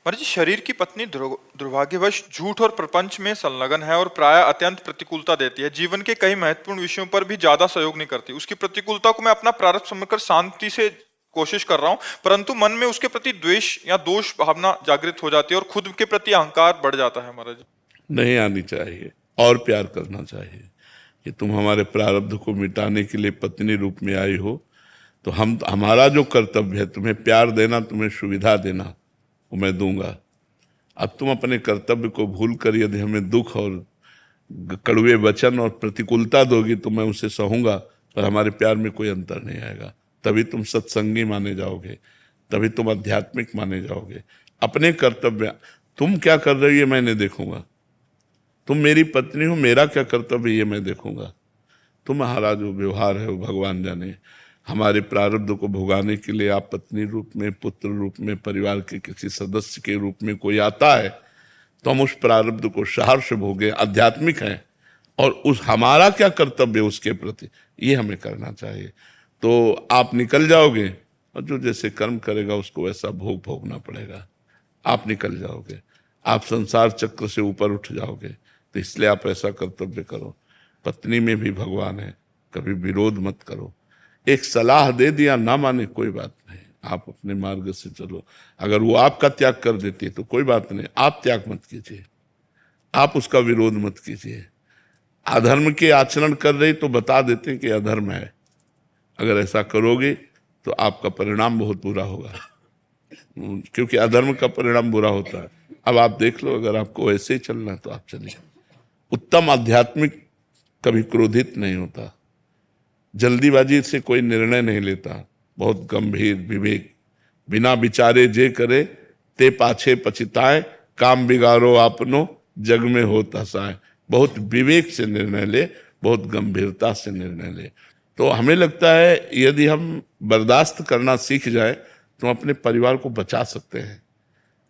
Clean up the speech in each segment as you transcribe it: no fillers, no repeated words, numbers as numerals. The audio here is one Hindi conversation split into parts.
पर जी शरीर की पत्नी दुर्भाग्यवश झूठ और प्रपंच में संलग्न है और प्राय अत्यंत प्रतिकूलता देती है। जीवन के कई महत्वपूर्ण विषयों पर भी ज्यादा सहयोग नहीं करती। उसकी प्रतिकूलता को मैं अपना प्रारब्ध समझकर शांति से कोशिश कर रहा हूँ, परंतु मन में उसके प्रति द्वेष या दोष भावना जागृत हो जाती है और खुद के प्रति अहंकार बढ़ जाता है महाराज। नहीं आनी चाहिए और प्यार करना चाहिए कि तुम हमारे प्रारब्ध को मिटाने के लिए पत्नी रूप में आई हो, तो हमारा जो कर्तव्य है तुम्हें प्यार देना, तुम्हें सुविधा देना, वो मैं दूंगा। अब तुम अपने कर्तव्य को भूल कर यदि हमें दुख और कड़वे वचन और प्रतिकूलता दोगी तो मैं उसे सहूंगा, पर हमारे प्यार में कोई अंतर नहीं आएगा। तभी तुम सत्संगी माने जाओगे, तभी तुम आध्यात्मिक माने जाओगे। अपने कर्तव्य, तुम क्या कर रही है मैं नहीं देखूंगा, तुम मेरी पत्नी हो, मेरा क्या कर्तव्य ये मैं देखूंगा। तुम्हारा जो व्यवहार है वो भगवान जाने। हमारे प्रारब्ध को भुगाने के लिए आप पत्नी रूप में, पुत्र रूप में, परिवार के किसी सदस्य के रूप में कोई आता है तो हम उस प्रारब्ध को सहर्ष भोगे, आध्यात्मिक है, और उस हमारा क्या कर्तव्य उसके प्रति ये हमें करना चाहिए। तो आप निकल जाओगे और जो जैसे कर्म करेगा उसको वैसा भोग भोगना पड़ेगा। आप निकल जाओगे, आप संसार चक्र से ऊपर उठ जाओगे। तो इसलिए आप ऐसा कर्तव्य करो। पत्नी में भी भगवान है, कभी विरोध मत करो। एक सलाह दे दिया, ना माने कोई बात नहीं, आप अपने मार्ग से चलो। अगर वो आपका त्याग कर देती है तो कोई बात नहीं, आप त्याग मत कीजिए, आप उसका विरोध मत कीजिए। अधर्म के आचरण कर रही तो बता देते हैं कि अधर्म है, अगर ऐसा करोगे तो आपका परिणाम बहुत बुरा होगा, क्योंकि अधर्म का परिणाम बुरा होता है। अब आप देख लो, अगर आपको ऐसे ही चलना है तो आप चलिए। उत्तम आध्यात्मिक कभी क्रोधित नहीं होता, जल्दीबाजी से कोई निर्णय नहीं लेता, बहुत गंभीर विवेक, बिना विचारे जे करे ते पाछे पछताए, काम बिगाड़ो आपनो जग में हो हसाए। बहुत विवेक से निर्णय ले, बहुत गंभीरता से निर्णय ले। तो हमें लगता है यदि हम बर्दाश्त करना सीख जाए तो हम अपने परिवार को बचा सकते हैं,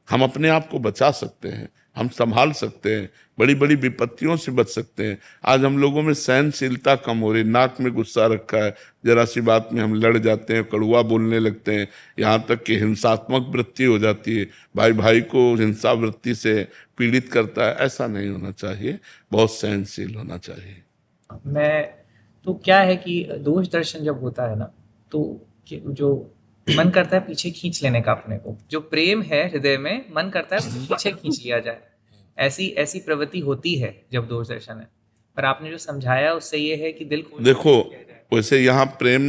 हम अपने आप को बचा सकते हैं, हम संभाल सकते हैं, बड़ी बड़ी विपत्तियों से बच सकते हैं। आज हम लोगों में सहनशीलता कम हो रही, नाक में गुस्सा रखा है, जरा सी बात में हम लड़ जाते हैं, कड़वा बोलने लगते हैं, यहाँ तक कि हिंसात्मक वृत्ति हो जाती है, भाई भाई को हिंसा वृत्ति से पीड़ित करता है। ऐसा नहीं होना चाहिए, बहुत सहनशील होना चाहिए। मैं तो क्या है कि दोष दर्शन जब होता है ना, तो जो मन करता है पीछे खींच लेने का अपने को, जो प्रेम है हृदय में मन करता है पीछे खींच लिया जाए। ऐसी ऐसी प्रवृत्ति होती है जब दोष दर्शन है। पर आपने जो समझाया उससे ये है कि दिल खोल देखो, वैसे यहाँ प्रेम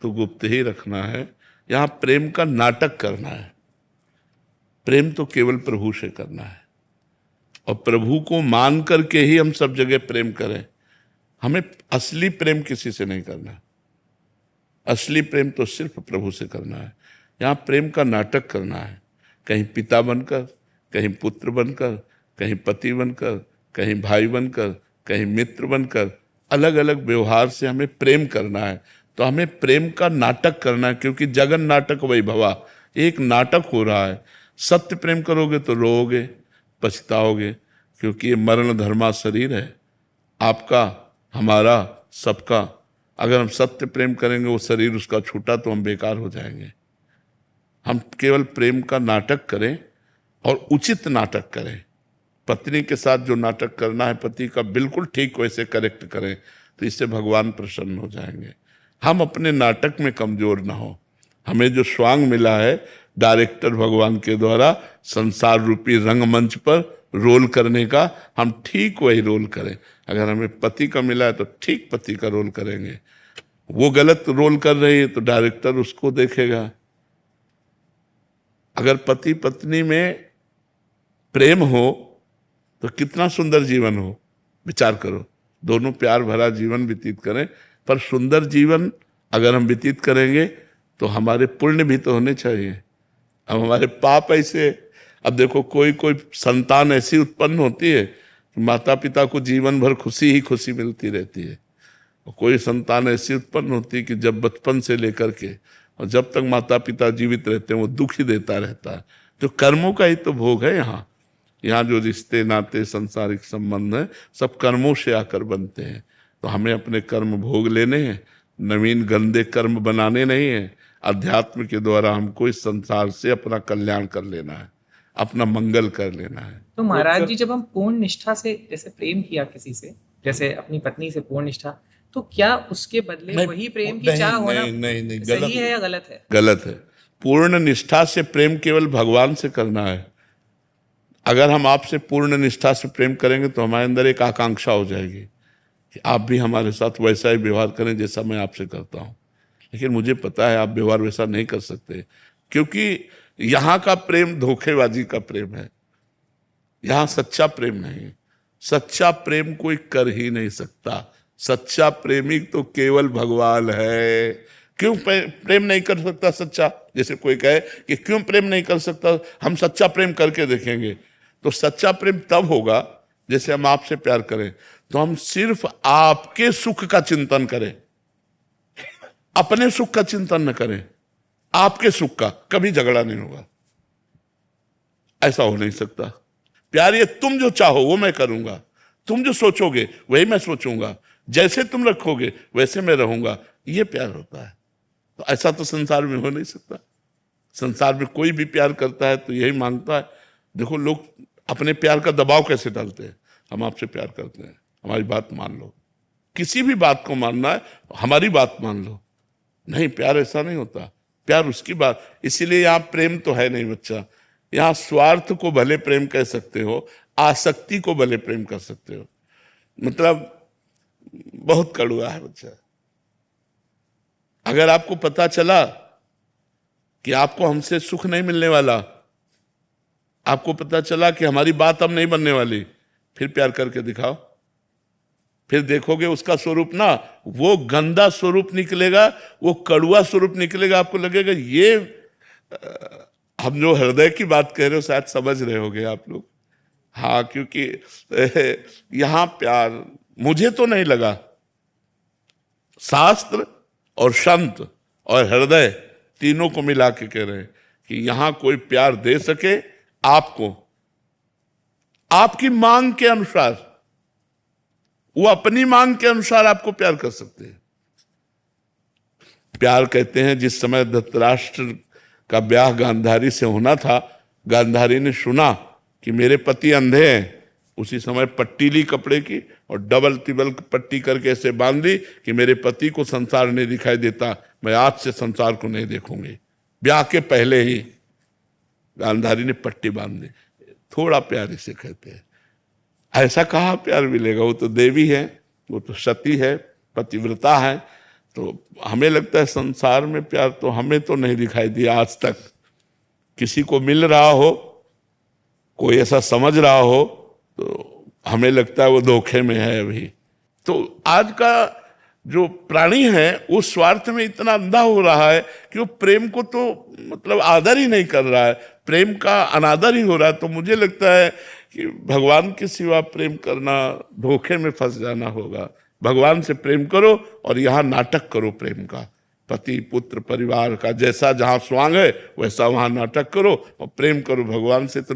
तो गुप्त ही रखना है, यहाँ प्रेम का नाटक करना है। प्रेम तो केवल प्रभु से करना है, और प्रभु को मान करके ही हम सब जगह प्रेम करें। हमें असली प्रेम किसी से नहीं करना, असली प्रेम तो सिर्फ प्रभु से करना है। यहाँ प्रेम का नाटक करना है, कहीं पिता बनकर, कहीं पुत्र बनकर, कहीं पति बनकर, कहीं भाई बनकर, कहीं मित्र बनकर, अलग अलग व्यवहार से हमें प्रेम करना है। तो हमें प्रेम का नाटक करना है, क्योंकि जगन नाटक वैभवा, एक नाटक हो रहा है। सत्य प्रेम करोगे तो रोओगे, पछताओगे, क्योंकि ये मरण धर्मा शरीर है, आपका, हमारा, सबका। अगर हम सत्य प्रेम करेंगे, वो शरीर उसका छूटा तो हम बेकार हो जाएंगे। हम केवल प्रेम का नाटक करें और उचित नाटक करें। पत्नी के साथ जो नाटक करना है पति का, बिल्कुल ठीक वैसे करेक्ट करें, तो इससे भगवान प्रसन्न हो जाएंगे। हम अपने नाटक में कमजोर ना हो। हमें जो स्वांग मिला है डायरेक्टर भगवान के द्वारा संसार रूपी रंगमंच पर रोल करने का, हम ठीक वही रोल करें। अगर हमें पति का मिला है तो ठीक पति का रोल करेंगे। वो गलत रोल कर रही है तो डायरेक्टर उसको देखेगा। अगर पति पत्नी में प्रेम हो तो कितना सुंदर जीवन हो, विचार करो। दोनों प्यार भरा जीवन व्यतीत करें, पर सुंदर जीवन अगर हम व्यतीत करेंगे तो हमारे पुण्य भी तो होने चाहिए। अब हमारे पाप ऐसे, अब देखो कोई कोई संतान ऐसी उत्पन्न होती है कि माता पिता को जीवन भर खुशी ही खुशी मिलती रहती है, और कोई संतान ऐसी उत्पन्न होती है कि जब बचपन से लेकर के और जब तक माता पिता जीवित रहते हैं वो दुख ही देता रहता है। तो कर्मों का ही तो भोग है। यहाँ जो रिश्ते नाते सांसारिक संबंध है सब कर्मों से आकर बनते हैं। तो हमें अपने कर्म भोग लेने हैं, नवीन गंदे कर्म बनाने नहीं है। अध्यात्म के द्वारा हमको इस संसार से अपना कल्याण कर लेना है। अपना मंगल कर लेना है। तो महाराज जी, जब हम पूर्ण निष्ठा से जैसे प्रेम किया किसी से, जैसे अपनी पत्नी से पूर्ण निष्ठा, तो क्या उसके बदले नहीं, वही प्रेम की नहीं, चाह होना नहीं, सही है या गलत है? गलत है। पूर्ण निष्ठा से प्रेम केवल भगवान से करना है। अगर हम आपसे पूर्ण निष्ठा से प्रेम करेंगे तो हमारे अंदर एक आकांक्षा हो जाएगी कि आप भी हमारे साथ वैसा ही व्यवहार करें जैसा मैं आपसे करता हूं। लेकिन मुझे पता है आप व्यवहार वैसा नहीं कर सकते, क्योंकि यहाँ का प्रेम धोखेबाजी का प्रेम है, यहाँ सच्चा प्रेम नहीं। सच्चा प्रेम कोई कर ही नहीं सकता। सच्चा प्रेमी तो केवल भगवान है। क्यों प्रेम नहीं कर सकता सच्चा? जैसे कोई कहे कि क्यों प्रेम नहीं कर सकता, हम सच्चा प्रेम करके देखेंगे। तो सच्चा प्रेम तब होगा जैसे हम आपसे प्यार करें तो हम सिर्फ आपके सुख का चिंतन करें, अपने सुख का चिंतन न करें। आपके सुख का कभी झगड़ा नहीं होगा, ऐसा हो नहीं सकता। प्यार ये तुम जो चाहो वो मैं करूंगा, तुम जो सोचोगे वही मैं सोचूंगा, जैसे तुम रखोगे वैसे मैं रहूंगा, ये प्यार होता है। तो ऐसा तो संसार में हो नहीं सकता। संसार में कोई भी प्यार करता है तो यही मांगता है। देखो लोग अपने प्यार का दबाव कैसे डालते हैं, हम आपसे प्यार करते हैं, हमारी बात मान लो। किसी भी बात को मानना है, हमारी बात मान लो। नहीं, प्यार ऐसा नहीं होता। प्यार उसकी बात, इसीलिए यहाँ प्रेम तो है नहीं बच्चा। यहाँ स्वार्थ को भले प्रेम कह सकते हो, आसक्ति को भले प्रेम कर सकते हो। मतलब बहुत कड़वा है बच्चा। अगर आपको पता चला कि आपको हमसे सुख नहीं मिलने वाला, आपको पता चला कि हमारी बात अब नहीं बनने वाली, फिर प्यार करके दिखाओ। फिर देखोगे उसका स्वरूप ना वो गंदा स्वरूप निकलेगा, वो कड़वा स्वरूप निकलेगा। आपको लगेगा ये हम जो हृदय की बात कह रहे हो शायद समझ रहे होगे आप लोग। हाँ, क्योंकि यहां प्यार मुझे तो नहीं लगा, शास्त्र और संत और हृदय तीनों को मिला के कह रहे हैं कि यहां कोई प्यार दे सके आपको आपकी मांग के अनुसार। वो अपनी मांग के अनुसार आपको प्यार कर सकते हैं। प्यार कहते हैं जिस समय धृतराष्ट्र का ब्याह गांधारी से होना था, गांधारी ने सुना कि मेरे पति अंधे हैं, उसी समय पट्टी ली कपड़े की और डबल तिबल पट्टी करके ऐसे बांध ली कि मेरे पति को संसार नहीं दिखाई देता, मैं आज से संसार को नहीं देखूंगी। ब्याह के पहले ही गांधारी ने पट्टी बांध दी। थोड़ा प्यार इसे कहते हैं। ऐसा कहाँ प्यार मिलेगा? वो तो देवी है, वो तो सती है, पतिव्रता है। तो हमें लगता है संसार में प्यार तो हमें तो नहीं दिखाई दिया आज तक। किसी को मिल रहा हो, कोई ऐसा समझ रहा हो तो हमें लगता है वो धोखे में है अभी। तो आज का जो प्राणी है वो स्वार्थ में इतना अंधा हो रहा है कि वो प्रेम को तो मतलब आदर ही नहीं कर रहा है, प्रेम का अनादर ही हो रहा है। तो मुझे लगता है कि भगवान के सिवा प्रेम करना धोखे में फंस जाना होगा। भगवान से प्रेम करो और यहाँ नाटक करो प्रेम का, पति पुत्र परिवार का, जैसा जहाँ स्वांग है वैसा वहाँ नाटक करो और प्रेम करो भगवान से। तो